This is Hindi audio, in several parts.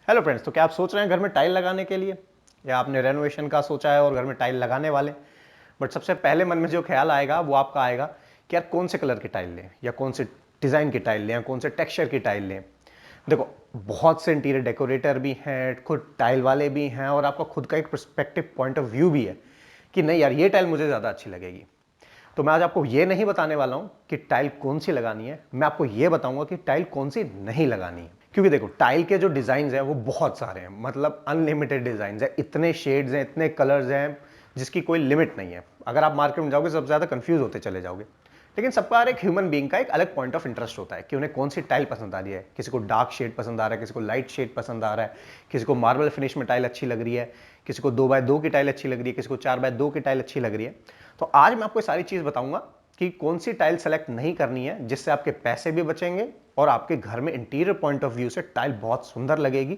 हेलो फ्रेंड्स, तो क्या आप सोच रहे हैं घर में टाइल लगाने के लिए, या आपने रेनोवेशन का सोचा है और घर में टाइल लगाने वाले। बट सबसे पहले मन में जो ख्याल आएगा वो आपका आएगा कि यार कौन से कलर की टाइल लें, या कौन से डिज़ाइन की टाइल लें, या कौन से टेक्सचर की टाइल लें। देखो, बहुत से इंटीरियर डेकोरेटर भी हैं, खुद टाइल वाले भी हैं, और आपका खुद का एक पर्सपेक्टिव पॉइंट ऑफ व्यू भी है कि नहीं यार ये टाइल मुझे ज़्यादा अच्छी लगेगी। तो मैं आज आपको ये नहीं बताने वाला हूं कि टाइल कौन सी लगानी है, मैं आपको ये बताऊंगा कि टाइल कौन सी नहीं लगानी है। क्योंकि देखो, टाइल के जो डिजाइन है वो बहुत सारे हैं, मतलब अनलिमिटेड डिजाइन है, इतने शेड्स हैं, इतने कलर्स हैं, जिसकी कोई लिमिट नहीं है। अगर आप मार्केट में जाओगे सबसे ज्यादा कंफ्यूज होते चले जाओगे। लेकिन सबका हर एक ह्यूमन बीइंग का एक अलग पॉइंट ऑफ इंटरेस्ट होता है कि उन्हें कौन सी टाइल पसंद आ रही है। किसी को डार्क शेड पसंद आ रहा है, किसी को लाइट शेड पसंद आ रहा है, किसी को मार्बल फिनिश में टाइल अच्छी लग रही है, किसी को 2x2 की टाइल अच्छी लग रही है, किसी को 4x2 की टाइल अच्छी लग रही है। तो आज मैं आपको सारी चीज बताऊंगा कि कौन सी टाइल सेलेक्ट नहीं करनी है, जिससे आपके पैसे भी बचेंगे और आपके घर में इंटीरियर पॉइंट ऑफ व्यू से टाइल बहुत सुंदर लगेगी।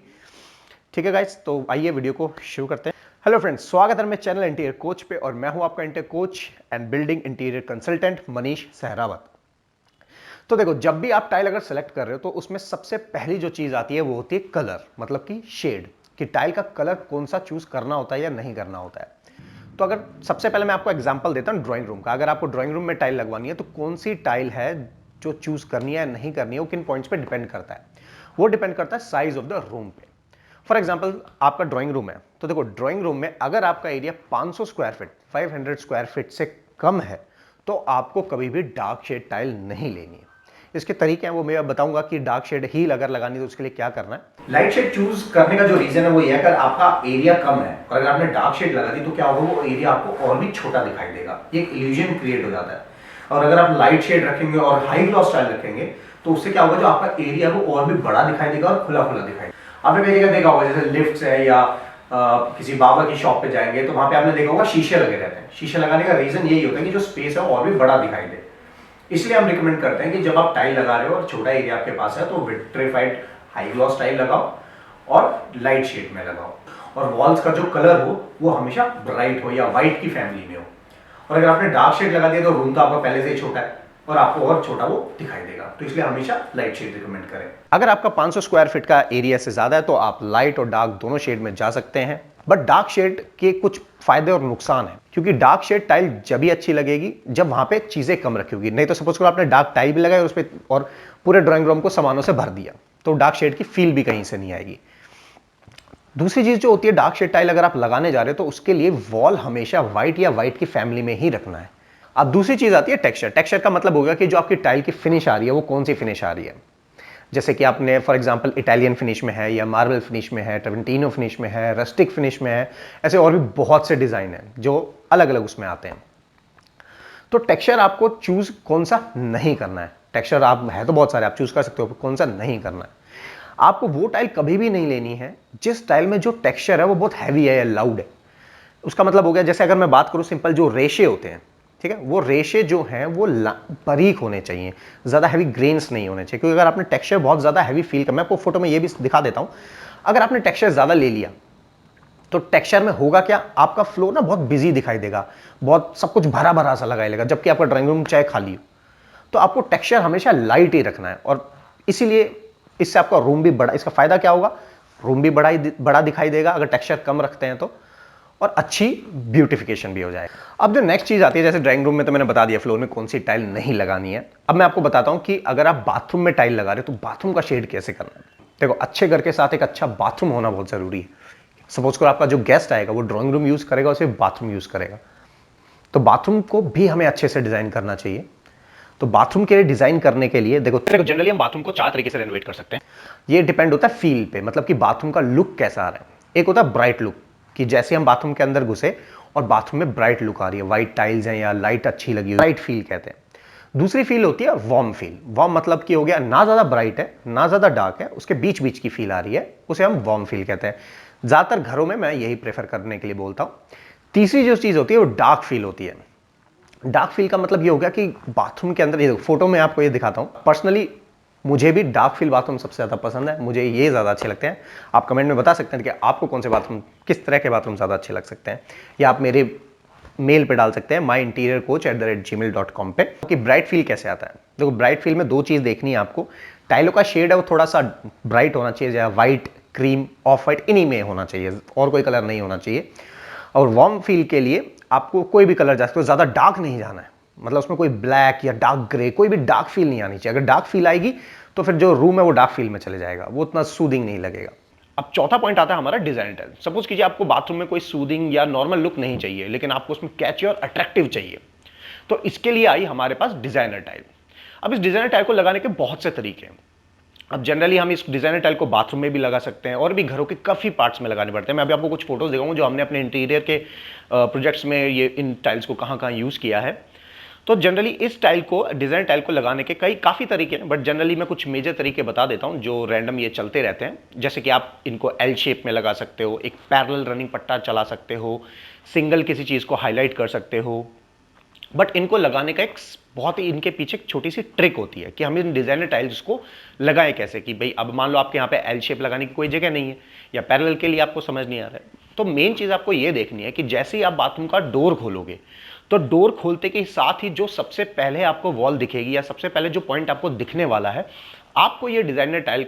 ठीक है गाइस, तो आइए वीडियो को शुरू करते हैं। हेलो फ्रेंड्स, स्वागत है मेरे चैनल इंटीरियर कोच पे, और मैं हूं आपका interior coach and building interior consultant Manish Sehrawat. तो देखो, जब भी आप टाइल अगर सेलेक्ट कर रहे हो तो उसमें सबसे पहली जो चीज आती है वो होती है कलर, मतलब कि शेड, कि टाइल का कलर कौन सा चूज करना होता है या नहीं करना होता है। तो अगर सबसे पहले मैं आपको एग्जांपल देता हूं ड्राइंग रूम का। अगर आपको ड्राइंग रूम में टाइल लगवानी है तो कौन सी टाइल है जो चूज करनी है या नहीं करनी है, वो किन पॉइंट्स पे डिपेंड करता है। वो डिपेंड करता है साइज ऑफ द रूम पे। फॉर एग्जाम्पल, आपका ड्राइंग रूम है, तो देखो ड्राइंग रूम में अगर आपका area 500 square feet 500 square feet से कम है तो आपको कभी भी डार्क शेड टाइल नहीं लेनी है। इसके तरीके हैं वो मैं बताऊंगा कि डार्क शेड ही अगर लगानी है तो उसके लिए क्या करना है। लाइट शेड चूज करने का जो रीजन है वो ये है, अगर आपका एरिया कम है और अगर आपने डार्क शेड लगा दी तो क्या होगा, वो एरिया आपको और भी छोटा दिखाई देगा, ये इल्यूजन क्रिएट हो जाता है। और अगर आप लाइट शेड रखेंगे और हाई ग्लॉस टाइल रखेंगे तो उससे क्या होगा, जो आपका एरिया है वो और भी बड़ा दिखाई देगा और खुला खुला दिखाई देगा। आपने कई जगह देखा होगा, जैसे लिफ्ट है या किसी बाबा की शॉप पे जाएंगे तो वहां पे आपने देखा होगा शीशे लगे रहते हैं। शीशे लगाने का रीजन यही होता है कि जो स्पेस है वो और भी बड़ा दिखाई दे। इसलिए हम रिकमेंड करते हैं कि जब आप टाइल लगा रहे हो और छोटा एरिया आपके पास है तो विट्रीफाइड हाई ग्लॉस टाइल लगाओ और लाइट शेड में लगाओ, और वॉल्स का जो कलर हो वो हमेशा ब्राइट हो या व्हाइट की फैमिली में हो। और अगर आपने डार्क शेड लगा दिया तो रूम तो आपका पहले से ही छोटा है और आपको और छोटा वो दिखाई देगा, तो इसलिए हमेशा लाइट शेड रिकमेंड करें। अगर आपका 500 स्क्वायर फीट का एरिया से ज्यादा है तो आप लाइट और डार्क दोनों शेड में जा सकते हैं। बट डार्क शेड के कुछ फायदे और नुकसान है, क्योंकि डार्क शेड टाइल जब भी अच्छी लगेगी जब वहां पे चीजें कम रखी होगी। नहीं तो सपोज करो आपने डार्क टाइल भी लगाई और उस पर और पूरे ड्राइंग रूम को सामानों से भर दिया तो डार्क शेड की फील भी कहीं से नहीं आएगी। दूसरी चीज जो होती है, डार्क शेड टाइल अगर आप लगाने जा रहे हो तो उसके लिए वॉल हमेशा व्हाइट या व्हाइट की फैमिली में ही रखना है। अब दूसरी चीज आती है टेक्सचर। टेक्सचर का मतलब होगा कि जो आपकी टाइल की फिनिश आ रही है वो कौन सी फिनिश आ रही है। जैसे कि आपने फॉर एग्जांपल इटालियन फिनिश में है, या मार्बल फिनिश में है, ट्रेवेंटिनो फिनिश में है, रस्टिक फिनिश में है, ऐसे और भी बहुत से डिजाइन हैं जो अलग अलग उसमें आते हैं। तो टेक्सचर आपको चूज कौन सा नहीं करना है। टेक्सचर आप है तो बहुत सारे, आप चूज कर सकते हो कौन सा नहीं करना है। आपको वो टाइल कभी भी नहीं लेनी है जिस टाइल में जो टेक्सचर है वो बहुत हैवी है या लाउड है। उसका मतलब हो गया, जैसे अगर मैं बात करूं सिंपल, जो रेशे होते हैं, ठीक है, वो रेशे जो हैं वो बारीक होने चाहिए, ज्यादा हैवी ग्रेन्स नहीं होने चाहिए। क्योंकि अगर आपने टेक्सचर बहुत ज्यादा हैवी फील कर, मैं आपको फोटो में ये भी दिखा देता हूं, अगर आपने टेक्सचर ज्यादा ले लिया तो टेक्सचर में होगा क्या, आपका फ्लो ना बहुत बिजी दिखाई देगा, बहुत सब कुछ भरा भरा सा लगाई लेगा, जबकि आपका ड्राइंग रूम चाहे खाली हो। तो आपको टेक्सचर हमेशा लाइट ही रखना है, और इसीलिए इससे आपका रूम भी बड़ा, इसका फायदा क्या होगा, रूम भी बड़ा दिखाई देगा अगर टेक्सचर कम रखते हैं तो, और अच्छी ब्यूटिफिकेशन भी हो जाए। अब जो नेक्स्ट चीज आती है, जैसे ड्राइंग रूम में तो मैंने बता दिया फ्लोर में कौन सी टाइल नहीं लगानी है। अब मैं आपको बताता हूं कि अगर आप बाथरूम में टाइल लगा रहे हो तो बाथरूम का शेड कैसे करना है। देखो, अच्छे घर के साथ एक अच्छा बाथरूम होना बहुत जरूरी है। सपोज करो आपका जो गेस्ट आएगा वो ड्राइंग रूम यूज करेगा और सिर्फ बाथरूम यूज करेगा, तो बाथरूम को भी हमें अच्छे से डिजाइन करना चाहिए। तो बाथरूम के लिए डिजाइन करने के लिए देखो जनरली हम बाथरूम को 4 तरीके से रेनोवेट कर सकते हैं। ये डिपेंड होता है फील पे, मतलब कि बाथरूम का लुक कैसा आ रहा है। एक होता है ब्राइट लुक, कि जैसे हम बाथरूम के अंदर घुसे और बाथरूम में ब्राइट लुक आ रही है, व्हाइट टाइल्स हैं या लाइट अच्छी लगी है, ब्राइट फील कहते हैं। दूसरी फील होती है वार्म फील। वार्म मतलब कि हो गया ना ज्यादा ब्राइट है ना ज्यादा डार्क है, उसके बीच बीच की फील आ रही है, उसे हम वार्म फील कहते हैं। ज्यादातर घरों में मैं यही प्रेफर करने के लिए बोलता हूं। तीसरी जो चीज होती है वो डार्क फील होती है। डार्क फील का मतलब ये हो गया कि बाथरूम के अंदर, ये फोटो में आपको ये दिखाता हूं, पर्सनली मुझे भी डार्क फील बाथरूम सबसे ज्यादा पसंद है, मुझे ये ज्यादा अच्छे लगते हैं। आप कमेंट में बता सकते हैं कि आपको कौन से बाथरूम, किस तरह के बाथरूम ज्यादा अच्छे लग सकते हैं, या आप मेरे मेल पे डाल सकते हैं myinteriorcoach@gmail.com पे कि ब्राइट फील कैसे आता है। देखो, ब्राइट फील में दो चीज देखनी है आपको। टाइलों का शेड है वो थोड़ा सा ब्राइट होना चाहिए, या व्हाइट क्रीम, ऑफ वाइट, इन्हीं में होना चाहिए, और कोई कलर नहीं होना चाहिए। और वार्म फील के लिए आपको कोई भी कलर जा सकते हो, ज़्यादा डार्क नहीं जाना है, मतलब उसमें कोई ब्लैक या डार्क ग्रे, कोई भी डार्क फील नहीं आनी चाहिए। अगर डार्क फील आएगी तो फिर जो रूम है वो डार्क फील में चले जाएगा, वो उतना सूदिंग नहीं लगेगा। अब चौथा पॉइंट आता है हमारा डिजाइन टाइल। सपोज कीजिए आपको बाथरूम में कोई सूदिंग या नॉर्मल लुक नहीं चाहिए, लेकिन आपको उसमें कैची और अट्रैक्टिव चाहिए, तो इसके लिए आई हमारे पास डिजाइनर टाइल। अब इस डिजाइनर टाइल को लगाने के बहुत से तरीके हैं। अब जनरली हम इस डिजाइनर टाइल को बाथरूम में भी लगा सकते हैं और भी घरों के काफी पार्ट्स में लगाने पड़ते हैं। मैं अभी आपको कुछ फोटोज दिखाऊंगा जो हमने अपने इंटीरियर के प्रोजेक्ट्स में ये इन टाइल्स को कहां कहां यूज किया है। तो जनरली इस टाइल को, डिजाइन टाइल को लगाने के काफी तरीके हैं, बट जनरली मैं कुछ मेजर तरीके बता देता हूं जो रैंडम ये चलते रहते हैं। जैसे कि आप इनको एल शेप में लगा सकते हो, एक पैरेलल रनिंग पट्टा चला सकते हो, सिंगल किसी चीज को हाईलाइट कर सकते हो। बट इनको लगाने का एक बहुत ही, इनके पीछे एक छोटी सी ट्रिक होती है कि हम इन डिजाइनर टाइल्स को लगाएं कैसे। कि भाई अब मान लो आपके यहाँ पे एल शेप लगाने की कोई जगह नहीं है या पैरेलल के लिए आपको समझ नहीं आ रहा है, तो मेन चीज आपको ये देखनी है कि जैसे ही आप बाथरूम का डोर खोलोगे, तो डोर खोलते के साथ ही जो सबसे पहले आपको वॉल दिखेगी या सबसे पहले जो पॉइंट आपको दिखने वाला है, आपको ये डिजाइनर टाइल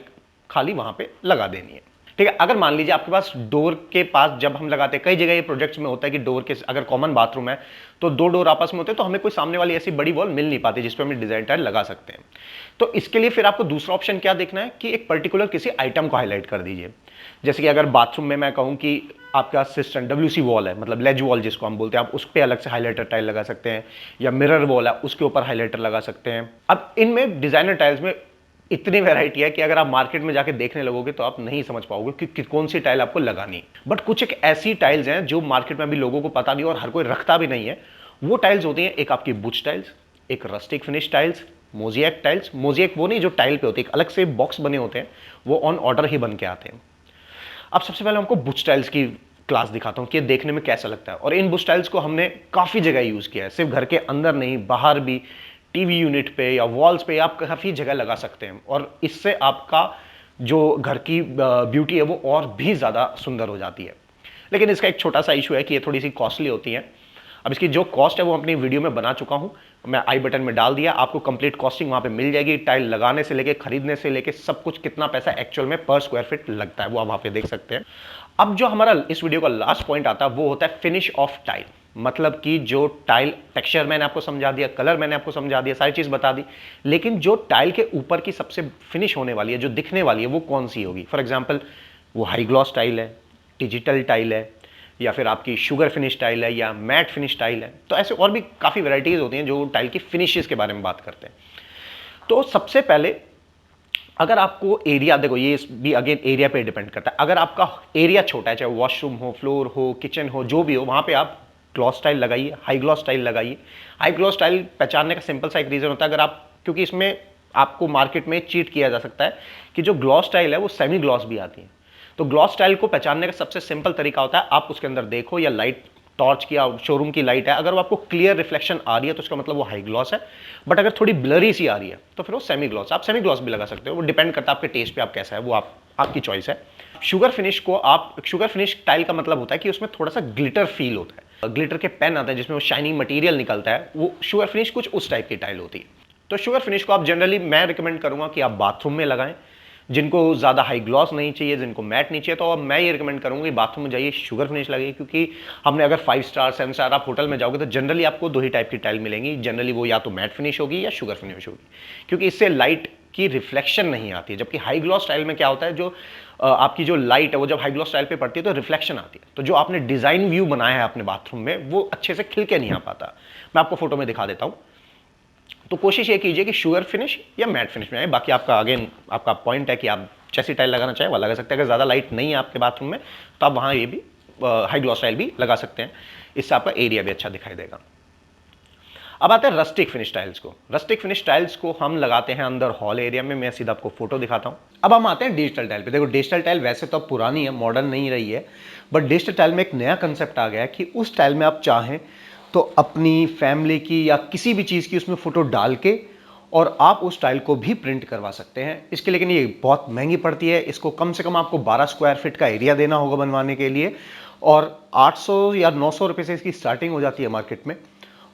खाली वहां पे लगा देनी है। ठीक है। अगर मान लीजिए आपके पास डोर के पास, जब हम लगाते हैं, कई जगह ये प्रोजेक्ट्स में होता है कि डोर के अगर कॉमन बाथरूम है तो दो डोर आपस में होते हैं, तो हमें कोई सामने वाली ऐसी बड़ी वॉल मिल नहीं पाती जिस पर हम डिजाइन टाइल लगा सकते हैं। तो इसके लिए फिर आपको दूसरा ऑप्शन क्या देखना है कि एक पर्टिकुलर किसी आइटम को हाईलाइट कर दीजिए। जैसे कि अगर बाथरूम में मैं कहूं कि आपका सिस्टम डब्ल्यूसी वॉल है, मतलब लेज वॉल जिसको हम बोलते हैं, आप उस पर अलग से हाइलाइटर टाइल लगा सकते हैं, या मिरर वॉल है उसके ऊपर हाइलाइटर लगा सकते हैं। अब इनमें डिजाइनर टाइल्स में इतनी वैरायटी है कि अगर आप मार्केट में जाके देखने लगोगे तो आप नहीं समझ पाओगे कि कौन सी टाइल आपको लगानी। बट कुछ एक ऐसी टाइल्स हैं जो मार्केट में अभी लोगों को पता नहीं और हर कोई रखता भी नहीं है। वो टाइल्स होती हैं, एक आपकी बुच टाइल्स, एक rustic finish tiles, mosaic tiles. Mosaic वो नहीं जो टाइल पे होती है, अलग से बॉक्स बने होते हैं, वो ऑन ऑर्डर ही बन के आते हैं। अब सबसे पहले हमको बुच टाइल्स की क्लास दिखाता हूं कि देखने में कैसा लगता है। और इन बुच टाइल्स को हमने काफी जगह यूज किया है, सिर्फ घर के अंदर नहीं, बाहर भी, टीवी यूनिट पे या वॉल्स पे आप काफी जगह लगा सकते हैं। और इससे आपका जो घर की ब्यूटी है वो और भी ज्यादा सुंदर हो जाती है। लेकिन इसका एक छोटा सा इशू है कि ये थोड़ी सी कॉस्टली होती है। अब इसकी जो कॉस्ट है वो अपनी वीडियो में बना चुका हूं, मैं आई बटन में डाल दिया, आपको कंप्लीट कॉस्टिंग वहां पे मिल जाएगी। टाइल लगाने से लेके, खरीदने से लेके, सब कुछ, कितना पैसा एक्चुअल में पर स्क्वायर फीट लगता है वो आप वहां पे देख सकते हैं। अब जो हमारा इस वीडियो का लास्ट पॉइंट आता है वो होता है फिनिश ऑफ टाइल। मतलब कि जो टाइल टेक्सचर मैंने आपको समझा दिया, कलर मैंने आपको समझा दिया, सारी चीज बता दी, लेकिन जो टाइल के ऊपर की सबसे फिनिश होने वाली है, जो दिखने वाली है, वो कौन सी होगी। फॉर एग्जाम्पल वो हाई ग्लॉस टाइल है, डिजिटल टाइल है, या फिर आपकी शुगर फिनिश टाइल है, या मैट फिनिश टाइल है। तो ऐसे और भी काफी वैरायटीज होती हैं जो टाइल की फिनिशेस के बारे में बात करते हैं। तो सबसे पहले अगर आपको एरिया, देखो ये भी अगेन एरिया पे डिपेंड करता है। अगर आपका एरिया छोटा है, चाहे वॉशरूम हो, फ्लोर हो, किचन हो, जो भी हो, वहां पे आप ग्लॉस टाइल लगाइए, हाई ग्लॉस टाइल लगाइए। हाई ग्लॉस टाइल पहचानने का सिंपल सा एक रीजन होता है, अगर आप, क्योंकि इसमें आपको मार्केट में चीट किया जा सकता है कि जो ग्लॉस टाइल है वो सेमी ग्लॉस भी आती है। तो ग्लॉस टाइल को पहचानने का सबसे सिंपल तरीका होता है, आप उसके अंदर देखो, या लाइट टॉर्च की, शोरूम की लाइट है, अगर वो आपको क्लियर रिफ्लेक्शन आ रही है तो उसका मतलब वो हाई ग्लॉस है। बट अगर थोड़ी ब्लरी सी आ रही है तो फिर वो सेमी ग्लॉस। आप सेमी ग्लॉस भी लगा सकते हो, वो डिपेंड करता है आपके टेस्ट पे, आप कैसा है वो आपकी चॉइस है। शुगर फिनिश को आप, शुगर फिनिश टाइल का मतलब होता है कि उसमें थोड़ा सा ग्लिटर फील होता है, ग्लिटर के पेन आते हैं जिसमें वो शाइनिंग मटेरियल निकलता है, वो शुगर फिनिश कुछ उस टाइप की टाइल होती है। तो शुगर फिनिश को आप जनरली, मैं रिकमेंड करूंगा कि आप बाथरूम में लगाएं। जिनको ज्यादा हाई ग्लॉस नहीं चाहिए, जिनको मैट नहीं चाहिए, तो अब मैं ये रिकमेंड करूंगा बाथरूम में जाइए, शुगर फिनिश लगाइए। क्योंकि हमने अगर 5 स्टार 7 स्टार आप होटल में जाओगे तो जनरली आपको दो ही टाइप की टाइल मिलेंगी। जनरली वो या तो मैट फिनिश होगी या शुगर फिनिश होगी, क्योंकि इससे लाइट की रिफ्लेक्शन नहीं आती है। जबकि हाई ग्लॉस टाइल में क्या होता है, जो आपकी जो लाइट है वो जब हाई ग्लॉस टाइल पे पड़ती है तो रिफ्लेक्शन आती है, तो जो आपने डिजाइन व्यू बनाया है अपने बाथरूम में वो अच्छे से खिल के नहीं आ पाता। मैं आपको फोटो में दिखा देता हूं। तो कोशिश ये कीजिए कि शुगर फिनिश या मैट फिनिश में आए। बाकी आपका अगेन आपका पॉइंट है कि आप जैसी टाइल लगाना चाहे वो लगा सकते हैं। अगर ज़्यादा लाइट नहीं है आपके बाथरूम में तो आप वहाँ ये भी हाई ग्लॉस टाइल भी लगा सकते हैं, इससे आपका एरिया भी अच्छा दिखाई देगा। अब आते हैं रस्टिक फिनिश टाइल्स को। रस्टिक फिनिश टाइल्स को हम लगाते हैं अंदर हॉल एरिया में। मैं सीधा आपको फोटो दिखाता हूँ। अब हम आते हैं डिजिटल टाइल पे। देखो डिजिटल टाइल वैसे तो अब पुरानी है, मॉडर्न नहीं रही है, बट डिजिटल टाइल में एक नया कंसेप्ट आ गया है कि उस टाइल में आप चाहें तो अपनी फैमिली की या किसी भी चीज़ की उसमें फोटो डाल के और आप उस टाइल को भी प्रिंट करवा सकते हैं। इसके लेकिन ये बहुत महंगी पड़ती है, इसको कम से कम आपको 12 स्क्वायर फीट का एरिया देना होगा बनवाने के लिए, और 800 या 900 रुपये से इसकी स्टार्टिंग हो जाती है मार्केट में।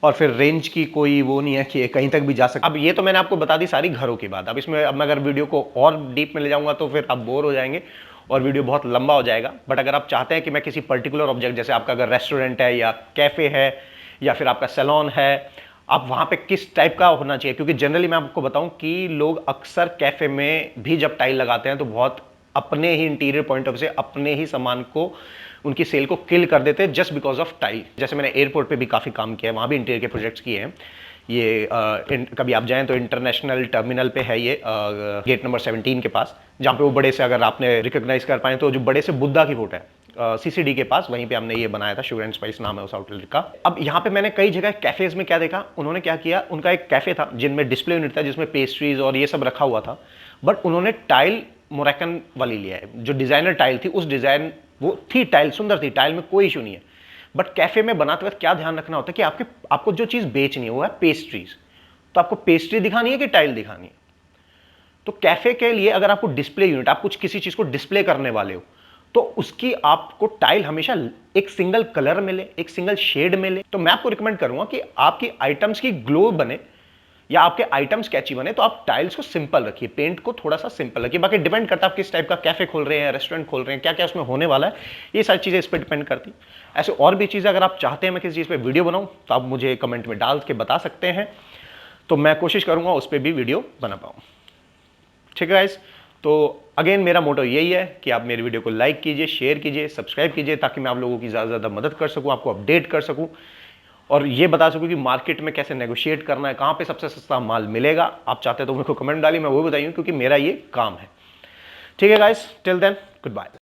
और फिर रेंज की कोई वो नहीं है कि कहीं तक भी जा सकता। अब ये तो मैंने आपको बता दी सारी घरों की बात। अब इसमें अब मैं अगर वीडियो को और डीप में ले जाऊंगा तो फिर आप बोर हो जाएंगे, और वीडियो बहुत लंबा हो जाएगा। बट अगर आप चाहते हैं कि मैं किसी पर्टिकुलर ऑब्जेक्ट, जैसे आपका अगर रेस्टोरेंट है या कैफे है या फिर आपका सैलून है, आप वहां पे किस टाइप का होना चाहिए, क्योंकि जनरली मैं आपको बताऊं कि लोग अक्सर कैफे में भी जब टाइल लगाते हैं तो बहुत अपने ही इंटीरियर पॉइंट ऑफ से अपने ही सामान को, उनकी सेल को किल कर देते हैं जस्ट बिकॉज ऑफ टाइल। जैसे मैंने एयरपोर्ट पे भी काफी काम किया है, वहां भी इंटीरियर के प्रोजेक्ट्स किए हैं। ये कभी आप जाएं तो इंटरनेशनल टर्मिनल पे है ये, गेट नंबर 17 के पास, जहां पे वो बड़े से, अगर आपने रिकॉग्नाइज कर पाए तो जो बड़े से बुद्धा की फोटो है, सीसीडी के पास, वहीं पे हमने ये बनाया था। शुगर एंड स्पाइस नाम है उस आउटलेट का। अब यहाँ पे मैंने कई जगह कैफेज में क्या देखा, उन्होंने क्या किया, उनका एक कैफे था जिनमें डिस्प्ले यूनिट था जिसमें पेस्ट्रीज और ये सब रखा हुआ था, बट उन्होंने टाइल मोरक्कन वाली लिया है, जो डिजाइनर टाइल थी, उस डिजाइन वो थी, टाइल सुंदर थी, टाइल में कोई इशू नहीं है। बट कैफे में बनाते वक्त क्या ध्यान रखना होता है कि आपको जो चीज बेचनी है वो है पेस्ट्रीज, तो आपको पेस्ट्री दिखानी है कि टाइल दिखानी है। तो कैफे के लिए अगर आपको डिस्प्ले यूनिट, आप कुछ किसी चीज को डिस्प्ले करने वाले हो, तो उसकी आपको टाइल हमेशा एक सिंगल कलर मिले, एक सिंगल शेड मिले। तो मैं आपको रिकमेंड करूंगा कि आपकी आइटम्स की ग्लो बने या आपके आइटम्स कैची बने, तो आप टाइल्स को सिंपल रखिए, पेंट को थोड़ा सा सिंपल रखिए। बाकी डिपेंड करता है आप किस टाइप का कैफे खोल रहे हैं, रेस्टोरेंट खोल रहे हैं, क्या क्या उसमें होने वाला है, ये सारी चीजें इस पर डिपेंड करती। ऐसे और भी चीजें अगर आप चाहते हैं मैं किसी चीज पे वीडियो बनाऊं तो आप मुझे कमेंट में डाल के बता सकते हैं, तो मैं कोशिश करूंगा उस पर भी वीडियो बना पाऊं। ठीक है गाइस, तो अगेन मेरा मोटो यही है कि आप मेरी वीडियो को लाइक कीजिए, शेयर कीजिए, सब्सक्राइब कीजिए, ताकि मैं आप लोगों की ज़्यादा से ज़्यादा मदद कर सकूं, आपको अपडेट कर सकूं और ये बता सकूं कि मार्केट में कैसे नेगोशिएट करना है, कहां पे सबसे सस्ता माल मिलेगा। आप चाहते हैं तो मेरे को कमेंट डालिए, मैं वो बताइए, क्योंकि मेरा ये काम है। ठीक है guys, till then good bye.